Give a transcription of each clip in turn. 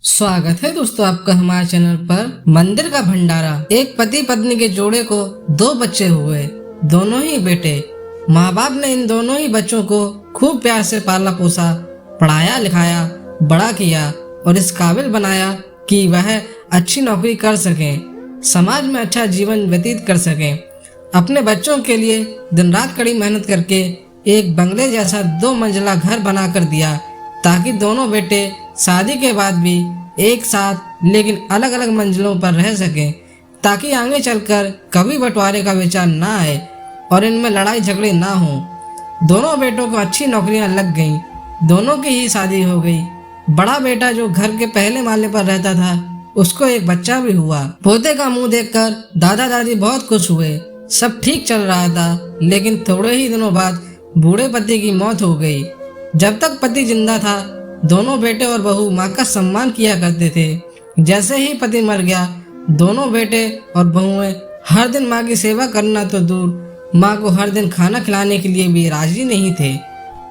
स्वागत है दोस्तों आपका हमारे चैनल पर। मंदिर का भंडारा। एक पति पत्नी के जोड़े को 2 बच्चे हुए, दोनों ही बेटे। माँ बाप ने इन दोनों ही बच्चों को खूब प्यार से पाला पोसा, पढ़ाया लिखाया, बड़ा किया और इस काबिल बनाया कि वह अच्छी नौकरी कर सकें, समाज में अच्छा जीवन व्यतीत कर सकें। अपने बच्चों के लिए दिन रात कड़ी मेहनत करके एक बंगले जैसा 2 मंजिला घर बना कर दिया, ताकि दोनों बेटे शादी के बाद भी एक साथ लेकिन अलग अलग मंजिलों पर रह सकें, ताकि आगे चलकर कभी बंटवारे का विचार ना आए और इनमें लड़ाई झगड़े ना हों। दोनों बेटों को अच्छी नौकरियां लग गईं, दोनों की ही शादी हो गई। बड़ा बेटा जो घर के पहले माले पर रहता था, उसको एक बच्चा भी हुआ। पोते का मुंह देखकर दादा दादी बहुत खुश हुए। सब ठीक चल रहा था, लेकिन थोड़े ही दिनों बाद बूढ़े पति की मौत हो गई। जब तक पति जिंदा था, दोनों बेटे और बहू माँ का सम्मान किया करते थे। जैसे ही पति मर गया, दोनों बेटे और बहुएं हर दिन माँ की सेवा करना तो दूर, माँ को हर दिन खाना खिलाने के लिए भी राजी नहीं थे।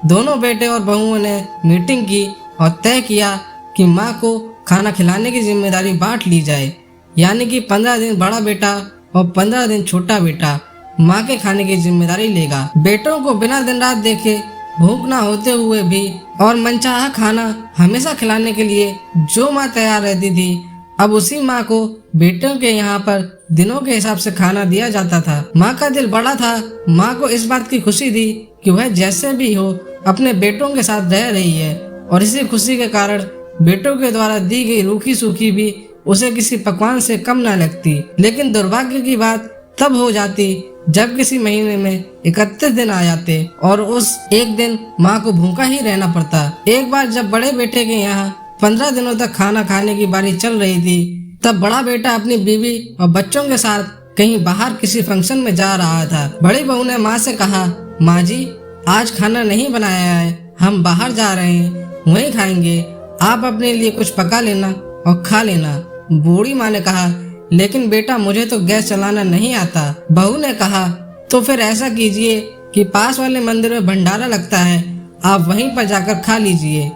दोनों बेटे और बहुओं ने मीटिंग की और तय किया कि माँ को खाना खिलाने की जिम्मेदारी बांट ली जाए, यानी कि 15 दिन बड़ा बेटा और 15 दिन छोटा बेटा माँ के खाने की जिम्मेदारी लेगा। बेटों को बिना दिन रात देखे भूख ना होते हुए भी और मनचाहा खाना हमेशा खिलाने के लिए जो माँ तैयार रहती थी, अब उसी माँ को बेटों के यहाँ पर दिनों के हिसाब से खाना दिया जाता था। माँ का दिल बड़ा था। माँ को इस बात की खुशी थी कि वह जैसे भी हो अपने बेटों के साथ रह रही है, और इसी खुशी के कारण बेटों के द्वारा दी गई रूखी सूखी भी उसे किसी पकवान से कम न लगती। लेकिन दुर्भाग्य की बात तब हो जाती जब किसी महीने में 31 दिन आ जाते और उस एक दिन माँ को भूखा ही रहना पड़ता। एक बार जब बड़े बेटे के यहाँ 15 दिनों तक खाना खाने की बारी चल रही थी, तब बड़ा बेटा अपनी बीवी और बच्चों के साथ कहीं बाहर किसी फंक्शन में जा रहा था। बड़ी बहू ने माँ से कहा, माँ जी आज खाना नहीं बनाया है, हम बाहर जा रहे हैं, वहीं खाएंगे, आप अपने लिए कुछ पका लेना और खा लेना। बूढ़ी माँ ने कहा, लेकिन बेटा मुझे तो गैस चलाना नहीं आता। बहू ने कहा, तो फिर ऐसा कीजिए कि पास वाले मंदिर में भंडारा लगता है, आप वहीं पर जाकर खा लीजिए,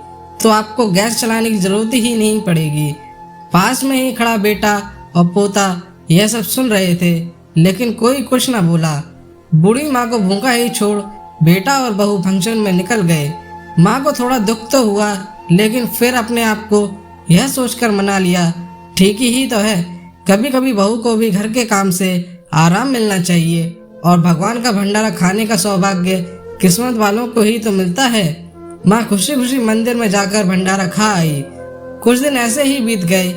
तो आपको गैस चलाने की जरूरत ही नहीं पड़ेगी। पास में ही खड़ा बेटा और पोता यह सब सुन रहे थे, लेकिन कोई कुछ न बोला। बूढ़ी माँ को भूखा ही छोड़ बेटा और बहू फंक्शन में निकल गए। माँ को थोड़ा दुख तो हुआ, लेकिन फिर अपने आप को यह सोचकर मना लिया, ठीक ही तो है, कभी कभी बहू को भी घर के काम से आराम मिलना चाहिए, और भगवान का भंडारा खाने का सौभाग्य किस्मत वालों को ही तो मिलता है। माँ खुशी खुशी मंदिर में जाकर भंडारा खा आई। कुछ दिन ऐसे ही बीत गए।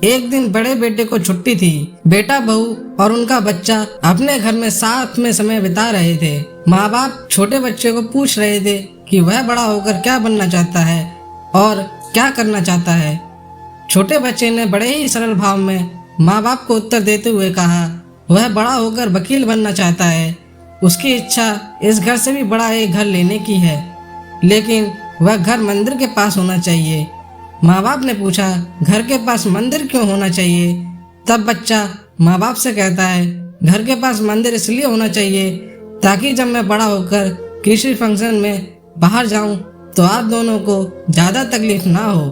एक दिन बड़े बेटे को छुट्टी थी। बेटा बहू और उनका बच्चा अपने घर में साथ में समय बिता रहे थे। माँ बाप छोटे बच्चे को पूछ रहे थे कि वह बड़ा होकर क्या बनना चाहता है और क्या करना चाहता है। छोटे बच्चे ने बड़े ही सरल भाव में माँ बाप को उत्तर देते हुए कहा, वह बड़ा होकर वकील बनना चाहता है। उसकी इच्छा इस घर से भी बड़ा एक घर लेने की है, लेकिन वह घर मंदिर के पास होना चाहिए। माँ बाप ने पूछा, घर के पास मंदिर क्यों होना चाहिए? तब बच्चा माँ बाप से कहता है, घर के पास मंदिर इसलिए होना चाहिए ताकि जब मैं बड़ा होकर किसी फंक्शन में बाहर जाऊं तो आप दोनों को ज़्यादा तकलीफ ना हो।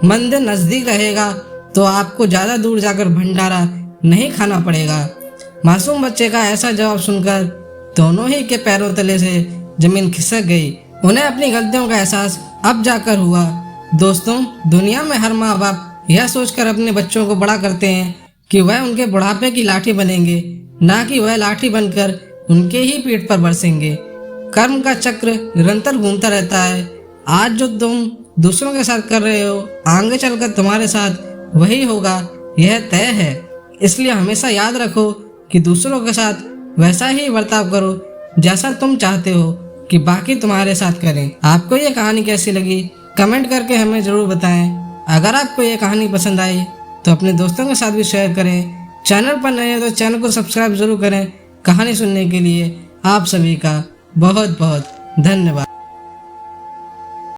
मंदिर नज़दीक रहेगा तो आपको ज्यादा दूर जाकर भंडारा नहीं खाना पड़ेगा। मासूम बच्चे का ऐसा जवाब सुनकर दोनों ही के पैरों तले से जमीन खिसक गई। उन्हें अपनी गलतियों का एहसास अब जाकर हुआ। दोस्तों, दुनिया में हर माँ बाप यह सोचकर अपने बच्चों को बड़ा करते हैं कि वह उनके बुढ़ापे की लाठी बनेंगे, ना कि वह लाठी बनकर उनके ही पीठ पर बरसेंगे। कर्म का चक्र निरंतर घूमता रहता है। आज जो तुम दूसरों के साथ कर रहे हो, आगे चलकर तुम्हारे साथ वही होगा, यह तय है। इसलिए हमेशा याद रखो कि दूसरों के साथ वैसा ही बर्ताव करो जैसा तुम चाहते हो कि बाकी तुम्हारे साथ करें। आपको ये कहानी कैसी लगी कमेंट करके हमें जरूर बताएं। अगर आपको ये कहानी पसंद आई तो अपने दोस्तों के साथ भी शेयर करें। चैनल पर नए हैं तो चैनल को सब्सक्राइब जरूर करें। कहानी सुनने के लिए आप सभी का बहुत बहुत धन्यवाद।